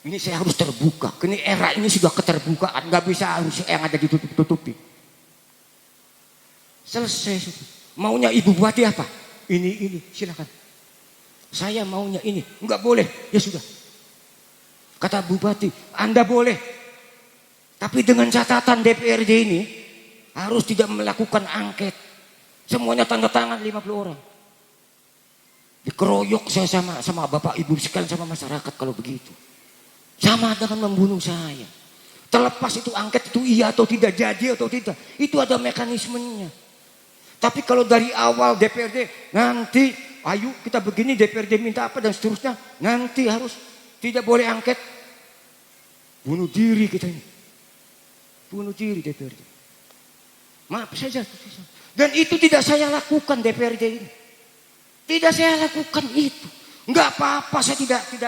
Ini saya harus terbuka. Ini era ini sudah keterbukaan, nggak bisa harus yang ada ditutup-tutupi. Selesai. Maunya Ibu Bupati apa? Ini silakan. Saya maunya ini, enggak boleh, ya sudah. Kata Bupati, Anda boleh. Tapi dengan catatan DPRD ini harus tidak melakukan angket. Semuanya tanda tangan 50 orang. Dikeroyok saya sama Bapak Ibu sekalian sama masyarakat kalau begitu. Sama dengan membunuh saya. Terlepas itu angket itu iya atau tidak, jadi atau tidak, itu ada mekanismenya. Tapi kalau dari awal DPRD nanti ayo kita begini, DPRD minta apa dan seterusnya, nanti harus tidak boleh angket. Bunuh diri kita ini. Bunuh diri DPRD. Maaf saja. Dan itu tidak saya lakukan DPRD ini. Tidak saya lakukan itu. Enggak apa-apa, saya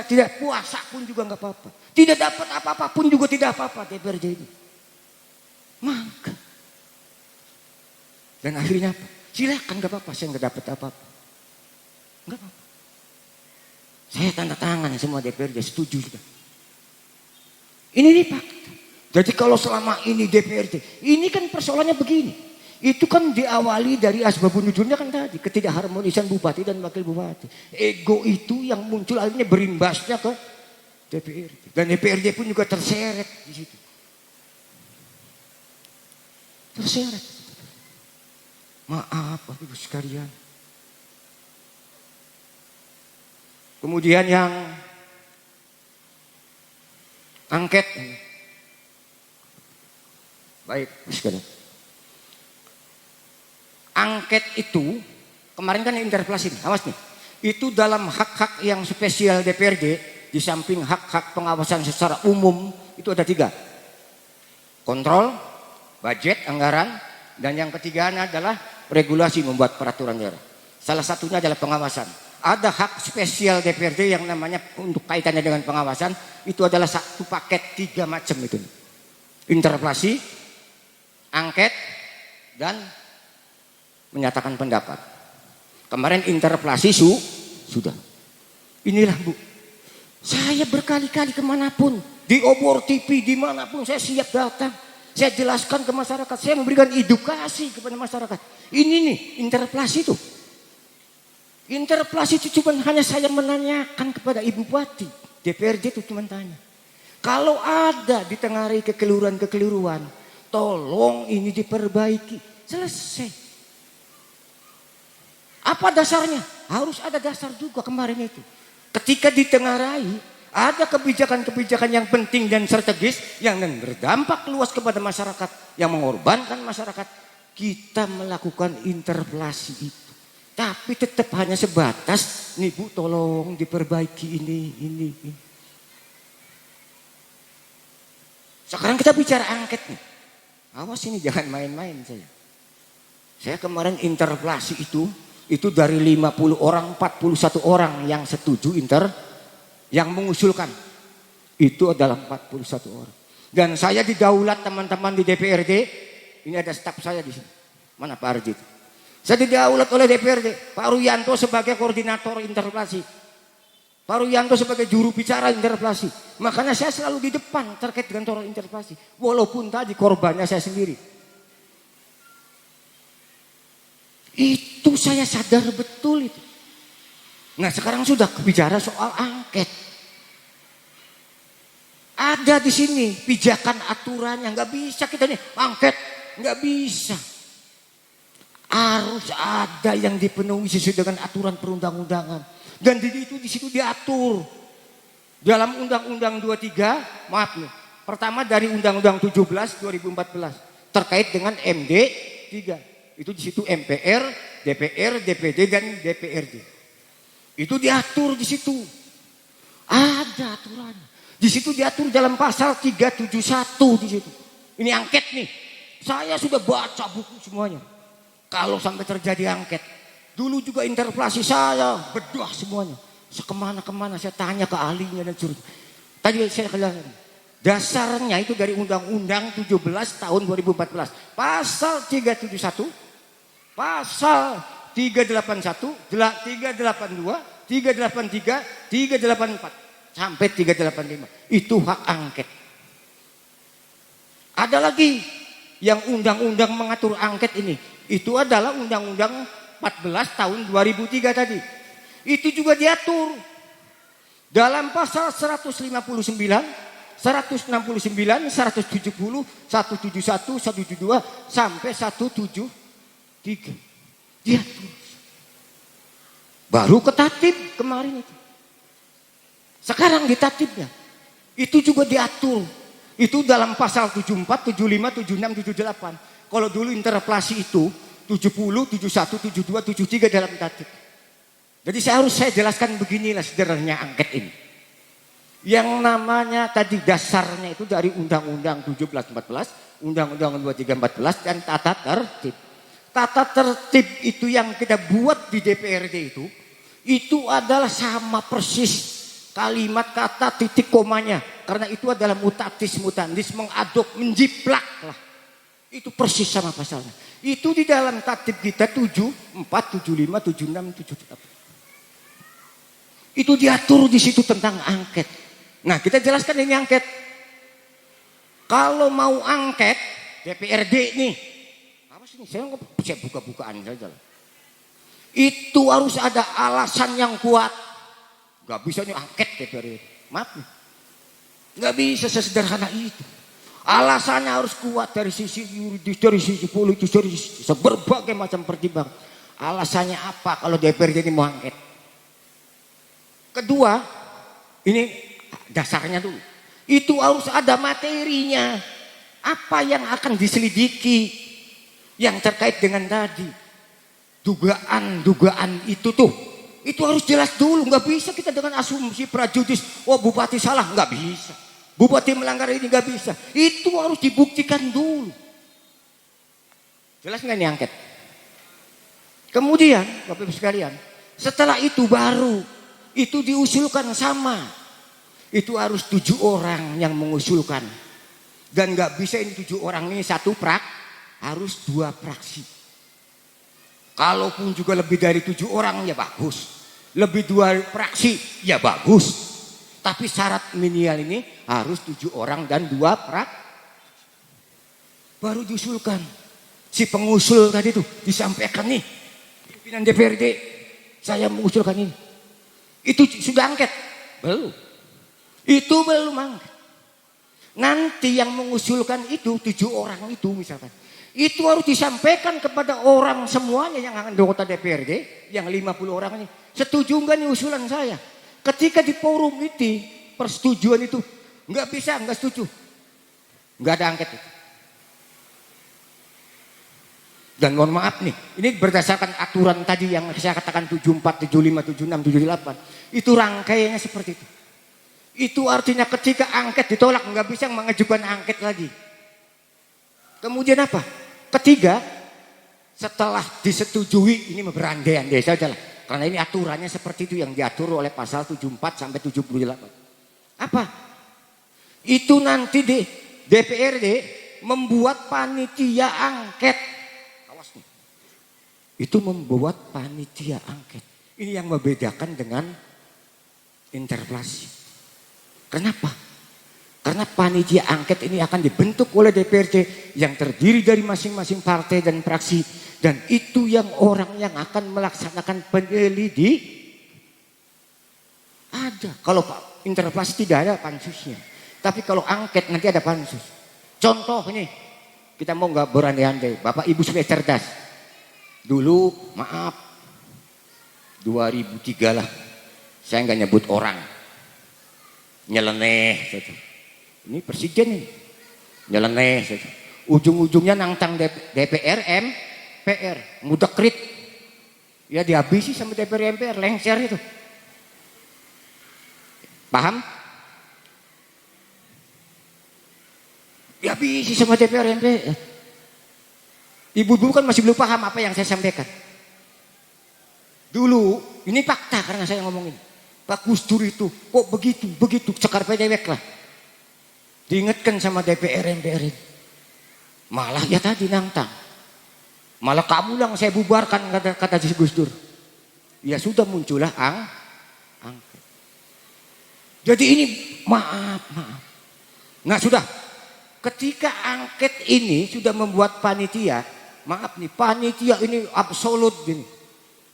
tidak puasa pun juga enggak apa-apa. Tidak dapat apa-apa pun juga tidak apa-apa DPRD ini. Maka. Dan akhirnya apa? Silakan enggak apa-apa, saya enggak dapat apa-apa. Enggak apa-apa. Saya tanda tangan semua DPRD setuju sudah. Ini fakta. Jadi kalau selama ini DPRD, ini kan persoalannya begini. Itu kan diawali dari asbabun nuzulnya kan tadi, ketidakharmonisan bupati dan wakil bupati. Ego itu yang muncul akhirnya berimbasnya ke DPRD. Dan DPRD pun juga terseret di situ. Terseret. Maaf Bapak Ibu sekalian. Kemudian yang angket. Baik, sekalian. Angket itu kemarin kan interpelasi, awas nih. Itu dalam hak-hak yang spesial DPRD, di samping hak-hak pengawasan secara umum itu ada 3. Kontrol, budget, anggaran, dan yang ketiganya adalah regulasi, membuat peraturan daerah. Salah satunya adalah pengawasan. Ada hak spesial DPRD yang namanya untuk kaitannya dengan pengawasan, itu adalah satu paket 3 macam itu. Interpelasi, angket, dan menyatakan pendapat. Kemarin interpelasi sudah. Inilah Bu. Saya berkali-kali kemanapun, di obor TV, dimanapun saya siap datang. Saya jelaskan ke masyarakat, saya memberikan edukasi kepada masyarakat. Ini nih interpelasi itu. Interpelasi itu cuma hanya saya menanyakan kepada Ibu Bupati. DPRD itu cuma tanya. Kalau ada di Tengarai kekeliruan, tolong ini diperbaiki. Selesai. Apa dasarnya? Harus ada dasar juga kemarin itu. Ketika di Tengarai ada kebijakan-kebijakan yang penting dan strategis yang berdampak luas kepada masyarakat, yang mengorbankan masyarakat, kita melakukan interpelasi itu. Tapi tetap hanya sebatas, nih Bu tolong diperbaiki ini. Sekarang kita bicara angket nih. Awas ini jangan main-main saya. Saya kemarin interpelasi itu dari 50 orang, 41 orang yang setuju yang mengusulkan. Itu adalah 41 orang. Dan saya didaulat teman-teman di DPRD, ini ada staf saya di sini. Mana Pak Arjit? Saya didaulat oleh DPRD, Pak Ruyanto sebagai koordinator interpelasi. Pak Ruyanto sebagai juru bicara interpelasi. Makanya saya selalu di depan terkait dengan soal interpelasi. Walaupun tadi korbannya saya sendiri. Itu saya sadar betul itu. Nah sekarang sudah bicara soal angket. Ada di sini pijakan aturannya, nggak bisa kita nih angket, nggak bisa. Harus ada yang dipenuhi sesuai dengan aturan perundang-undangan. Dan di situ diatur Dalam Undang-Undang 23, maaf nih, pertama dari Undang-Undang 17 2014 terkait dengan MD 3. Itu di situ MPR, DPR, DPD dan DPRD. Itu diatur di situ. Ada aturannya. Di situ diatur dalam pasal 371 di situ. Ini angket nih. Saya sudah baca buku semuanya. Kalau sampai terjadi angket, dulu juga interpelasi saya bedah semuanya. Sekemana-kemana saya tanya ke ahlinya dan suruh. Tadi saya katakan, dasarnya itu dari Undang-Undang 17 tahun 2014. Pasal 371, pasal 381, 382, 383, 384 sampai 385. Itu hak angket. Ada lagi yang undang-undang mengatur angket ini. Itu adalah Undang-Undang 14 tahun 2003 tadi. Itu juga diatur dalam pasal 159, 169, 170, 171, 172 sampai 173. Diatur. Baru ke tatib kemarin itu. Sekarang di tatibnya. Itu juga diatur. Itu dalam pasal 74, 75, 76, 78. Kalau dulu interpelasi itu 70, 71, 72, 73 dalam tatib. Jadi saya jelaskan beginilah sederhananya angket ini. Yang namanya tadi dasarnya itu dari Undang-Undang 1714, Undang-Undang 2314 dan tata tertib. Tata tertib itu yang kita buat di DPRD itu adalah sama persis kalimat kata titik komanya. Karena itu adalah mutatis mutandis, mengadop, menjiplak lah. Itu persis sama pasalnya. Itu di dalam tatib kita 74, 75, 76, 78. Itu diatur di situ tentang angket. Nah, kita jelaskan ini angket. Kalau mau angket DPRD nih, apa sih ini? Saya buka-bukaan saja lah. Itu harus ada alasan yang kuat. Gak bisa nih angket DPRD. Maaf nih. Gak bisa sesederhana itu. Alasannya harus kuat dari sisi yuridis, dari sisi politis, dari sisi berbagai macam pertimbangan. Alasannya apa kalau DPRD ini mau angket? Kedua, ini dasarnya dulu. Itu harus ada materinya. Apa yang akan diselidiki yang terkait dengan tadi. Dugaan itu tuh. Itu harus jelas dulu. Nggak bisa kita dengan asumsi prejudis. Oh, bupati salah. Nggak bisa. Bupati melanggar ini nggak bisa. Itu harus dibuktikan dulu. Jelas nggak ini angket? Kemudian, Bapak Ibu sekalian, setelah itu baru itu diusulkan sama. Itu harus 7 orang yang mengusulkan. Dan nggak bisa ini 7 orang ini satu harus 2 fraksi. Kalaupun juga lebih dari 7 orang ya bagus. Lebih 2 fraksi ya bagus. Tapi syarat minimal ini harus 7 orang dan 2 baru diusulkan. Si pengusul tadi tuh disampaikan nih. Pimpinan DPRD, saya mengusulkan ini. Itu sudah angket? Belum. Itu belum angket. Nanti yang mengusulkan itu 7 orang itu misalkan. Itu harus disampaikan kepada orang semuanya yang anggota DPRD. Yang 50 orang ini. Setuju enggak nih usulan saya? Ketika di forum itu persetujuan itu nggak bisa, nggak setuju, nggak ada angket itu. Dan mohon maaf nih, ini berdasarkan aturan tadi yang saya katakan 74, 75, 76, 78, itu rangkaiannya seperti itu. Itu artinya ketika angket ditolak nggak bisa mengajukan angket lagi. Kemudian apa? Ketiga, setelah disetujui ini berandai-andai saja lah. Karena ini aturannya seperti itu yang diatur oleh pasal 74 sampai 78. Apa? Itu nanti di DPRD membuat panitia angket. Awas nih. Itu membuat panitia angket. Ini yang membedakan dengan interpelasi. Kenapa? Karena panitia angket ini akan dibentuk oleh DPRD yang terdiri dari masing-masing partai dan fraksi. Dan itu yang orang yang akan melaksanakan penyelidik. Ada. Kalau interpelasi tidak ada pansusnya. Tapi kalau angket nanti ada pansus. Contoh nih. Kita mau nggak berandai-andai. Bapak Ibu sudah cerdas. Dulu maaf. 2003 lah. Saya nggak nyebut orang. nyeleneh saja. Ini presiden ini nyeleneh saja. Ujung-ujungnya nantang DPR MPR mudekrit ya, dihabisi sama DPR MPR, lengser itu. Paham? Dihabisi sama DPR MPR. Ibu-ibu kan masih belum paham apa yang saya sampaikan. Dulu ini fakta karena saya ngomongin, Pak Gus Dur itu kok begitu cekar pedewek lah, diingatkan sama DPR MPR ini. Malah ya tadi nantang, malah kamu yang saya bubarkan, kata Gus Dur. Ya sudah muncullah angket. Jadi ini maaf. Nah sudah, ketika angket ini sudah membuat panitia, maaf nih, panitia ini absolut gini.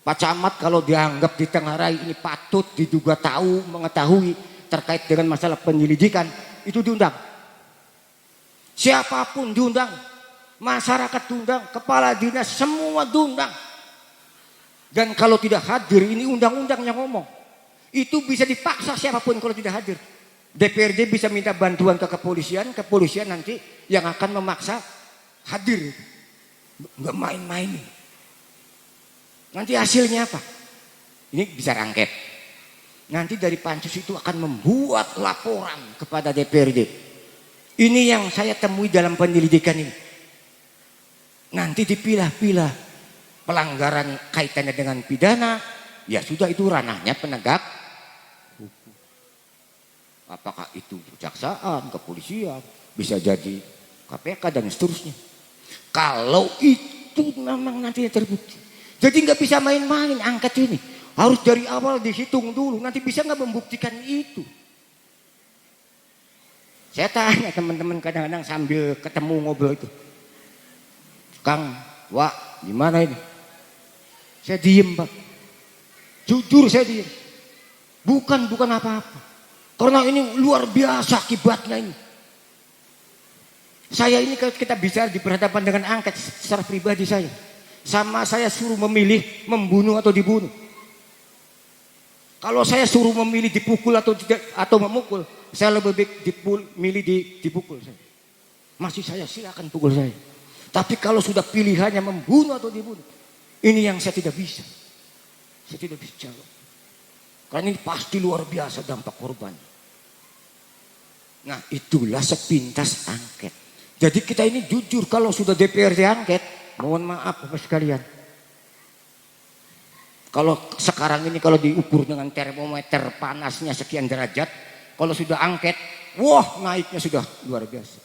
Pak Camat kalau dianggap ditengarai ini patut diduga tahu, mengetahui terkait dengan masalah penyelidikan, itu diundang. Siapapun diundang, masyarakat diundang, kepala dinas semua diundang. Dan kalau tidak hadir, ini undang-undang yang ngomong. Itu bisa dipaksa siapapun kalau tidak hadir. DPRD bisa minta bantuan ke kepolisian nanti yang akan memaksa hadir. Nggak main-main. Nanti hasilnya apa? Ini bisa angket. Nanti dari pansus itu akan membuat laporan kepada DPRD. Ini yang saya temui dalam penyelidikan ini. Nanti dipilah-pilah pelanggaran kaitannya dengan pidana, ya sudah itu ranahnya penegak hukum. Apakah itu kejaksaan, kepolisian, bisa jadi KPK dan seterusnya. Kalau itu memang nantinya terbukti. Jadi nggak bisa main-main angket ini. Harus dari awal dihitung dulu. Nanti bisa nggak membuktikan itu? Saya tanya teman-teman kadang-kadang sambil ketemu ngobrol itu, Kang, Wak, gimana ini? Saya diem, Pak. Jujur saya diem. Bukan apa-apa. Karena ini luar biasa akibatnya ini. Saya ini kalau kita bicara di berhadapan dengan angket secara pribadi saya. Sama saya suruh memilih membunuh atau dibunuh. Kalau saya suruh memilih dipukul atau memukul, saya lebih baik milih dipukul saya. Masih saya silakan pukul saya. Tapi kalau sudah pilihannya membunuh atau dibunuh, ini yang saya tidak bisa. Saya tidak bisa jawab. Karena ini pasti luar biasa dampak korban. Nah itulah sepintas angket. Jadi kita ini jujur kalau sudah DPRD angket, mohon maaf Bapak sekalian. Kalau sekarang ini kalau diukur dengan termometer panasnya sekian derajat, kalau sudah angket, wah naiknya sudah luar biasa.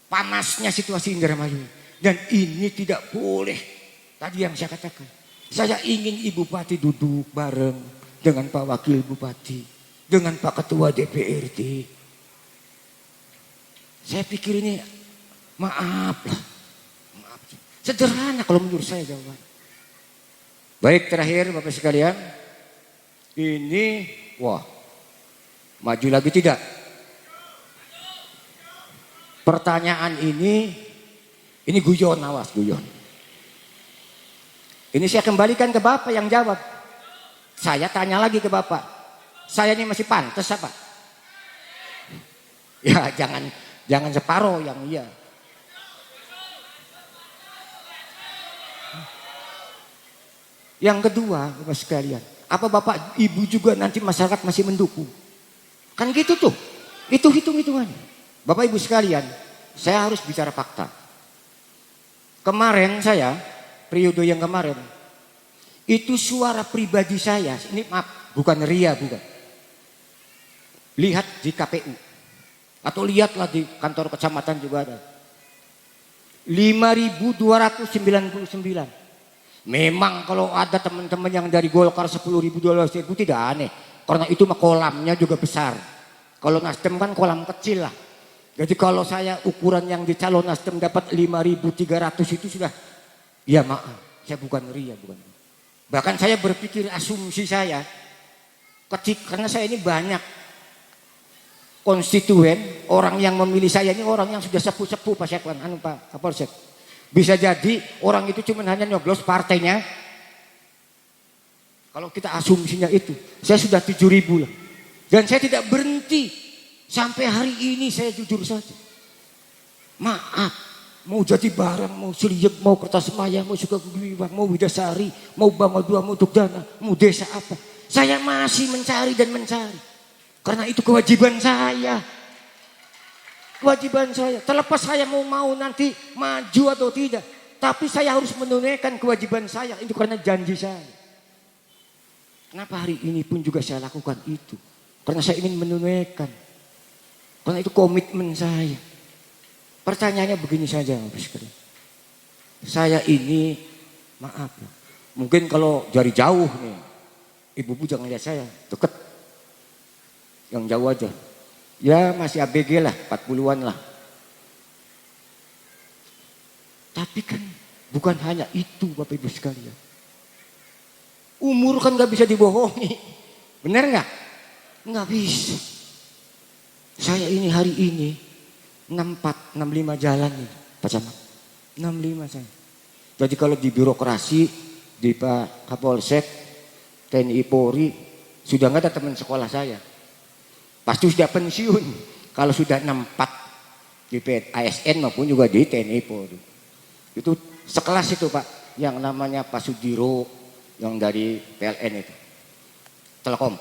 Panasnya situasi Indramayu. Dan ini tidak boleh. Tadi yang saya katakan. Saya ingin Ibu Bupati duduk bareng dengan Pak Wakil Bupati, dengan Pak Ketua DPRD. Saya pikir ini maaf lah. Maaf. Sederhana kalau menurut saya jawaban. Baik, terakhir Bapak sekalian. Ini wah. Maju lagi tidak? Pertanyaan ini guyon, awas guyon. Ini saya kembalikan ke Bapak yang jawab. Saya tanya lagi ke Bapak. Saya ini masih pantas apa? Ya jangan separuh yang iya. Yang kedua, Bapak sekalian, apa Bapak Ibu juga nanti masyarakat masih mendukung? Kan gitu tuh. Itu hitung-hitungannya. Bapak Ibu sekalian, saya harus bicara fakta. Kemarin saya, periode yang kemarin, itu suara pribadi saya, ini maaf, bukan ria, bukan. Lihat di KPU, atau lihatlah di kantor kecamatan juga ada. 5.299. Memang kalau ada teman-teman yang dari Golkar 10.000, 12.000 tidak aneh. Karena itu mah kolamnya juga besar. Kalau Nasdem kan kolam kecil lah. Jadi kalau saya ukuran yang di calon Nasdem dapat 5.300 itu sudah, ya maaf, saya bukan ria, bukan. Bahkan saya berpikir asumsi saya, karena saya ini banyak konstituen, orang yang memilih saya ini orang yang sudah sepuh-sepuh Pak Sekwan, Pak Kapolsek. Bisa jadi orang itu cuma hanya nyoblos partainya. Kalau kita asumsinya itu, saya sudah 7.000 lah. Dan saya tidak berhenti Sampai hari ini saya jujur saja. Maaf, mau jadi barang, mau Seliek, mau Kertasmaya, mau Sukagumi, mau Widasari, mau Bangga Dua, mau Tugdana, mau desa apa. Saya masih mencari dan mencari. Karena itu kewajiban saya. Kewajiban saya. Terlepas saya mau nanti maju atau tidak. Tapi saya harus menunaikan kewajiban saya. Itu karena janji saya. Kenapa hari ini pun juga saya lakukan itu. Karena saya ingin menunaikan. Karena itu komitmen saya. Pertanyaannya begini saja. Saya ini, maaf. Mungkin kalau dari jauh nih. Ibu-ibu jangan lihat saya, deket. Yang jauh aja. Ya masih ABG lah, 40-an lah. Tapi kan bukan hanya itu Bapak Ibu sekalian. Umur kan gak bisa dibohongi. Benar gak? Gak bisa. Saya ini hari ini 64, 65 jalan nih Pak Camat. 65 saya. Jadi kalau di birokrasi, di Pak Kapolsek, TNI Polri, sudah nggak ada teman sekolah saya. Pasti sudah pensiun. Kalau sudah 64 di ASN maupun juga di TNI Polri. Itu sekelas itu Pak, yang namanya Pak Sudiro, yang dari PLN itu. Telkom.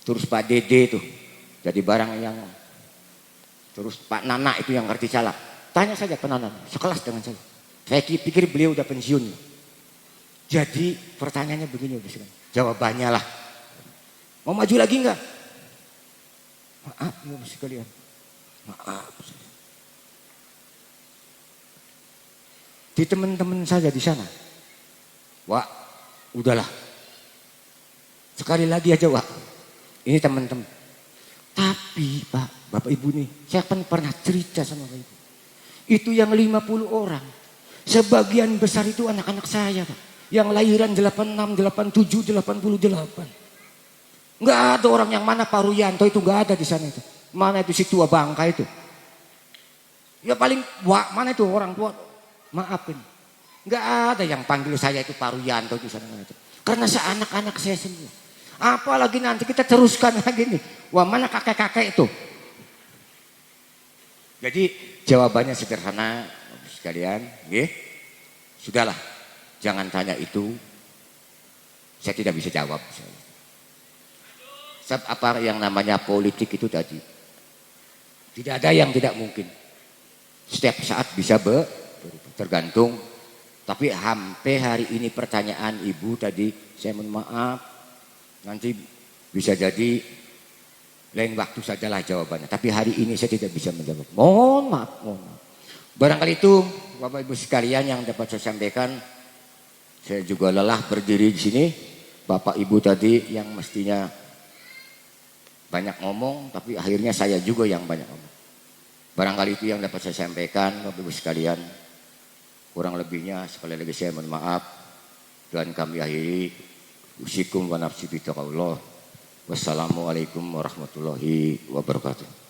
Terus Pak Dede itu, jadi barang yang. Terus Pak Nana itu yang ngerti salah. Tanya saja Pak Nana, sekelas dengan saya. Saya pikir beliau udah pensiun. Jadi pertanyaannya begini, jawabannya lah. Mau maju lagi enggak? Maaf ya sekalian. Maaf. Di teman-teman saja di sana. Wak, udahlah. Sekali lagi aja Wak. Ini teman-teman. Tapi Pak, Bapak Ibu nih, saya kan pernah cerita sama Bapak Ibu. Itu yang 50 orang. Sebagian besar itu anak-anak saya Pak. Yang lahiran 86, 87, 88. Enggak ada orang yang mana Pak Ruyanto itu enggak ada di sana itu. Mana itu si tua bangka itu. Ya paling mana itu orang tua. Maafin. Enggak ada yang panggil saya itu Pak Ruyanto di sana itu. Karena anak-anak saya semua. Apalagi nanti kita teruskan lagi nih. Wah mana kakek-kakek itu. Jadi jawabannya sederhana sekalian. Sudahlah. Jangan tanya itu, saya tidak bisa jawab. Sebab apa yang namanya politik itu tadi, tidak ada yang tidak mungkin. Setiap saat bisa tergantung. Tapi sampai hari ini pertanyaan ibu tadi, saya mohon maaf, nanti bisa jadi lain waktu sajalah jawabannya. Tapi hari ini saya tidak bisa menjawab. Mohon maaf. Barangkali itu Bapak Ibu sekalian yang dapat saya sampaikan. Saya juga lelah berdiri di sini. Bapak Ibu tadi yang mestinya banyak ngomong, tapi akhirnya saya juga yang banyak ngomong. Barangkali itu yang dapat saya sampaikan, Bapak Ibu sekalian. Kurang lebihnya sekali lagi saya mohon maaf. Dan kami akhiri. Usikum wa nafsi bitaqallah. Wassalamualaikum warahmatullahi wabarakatuh.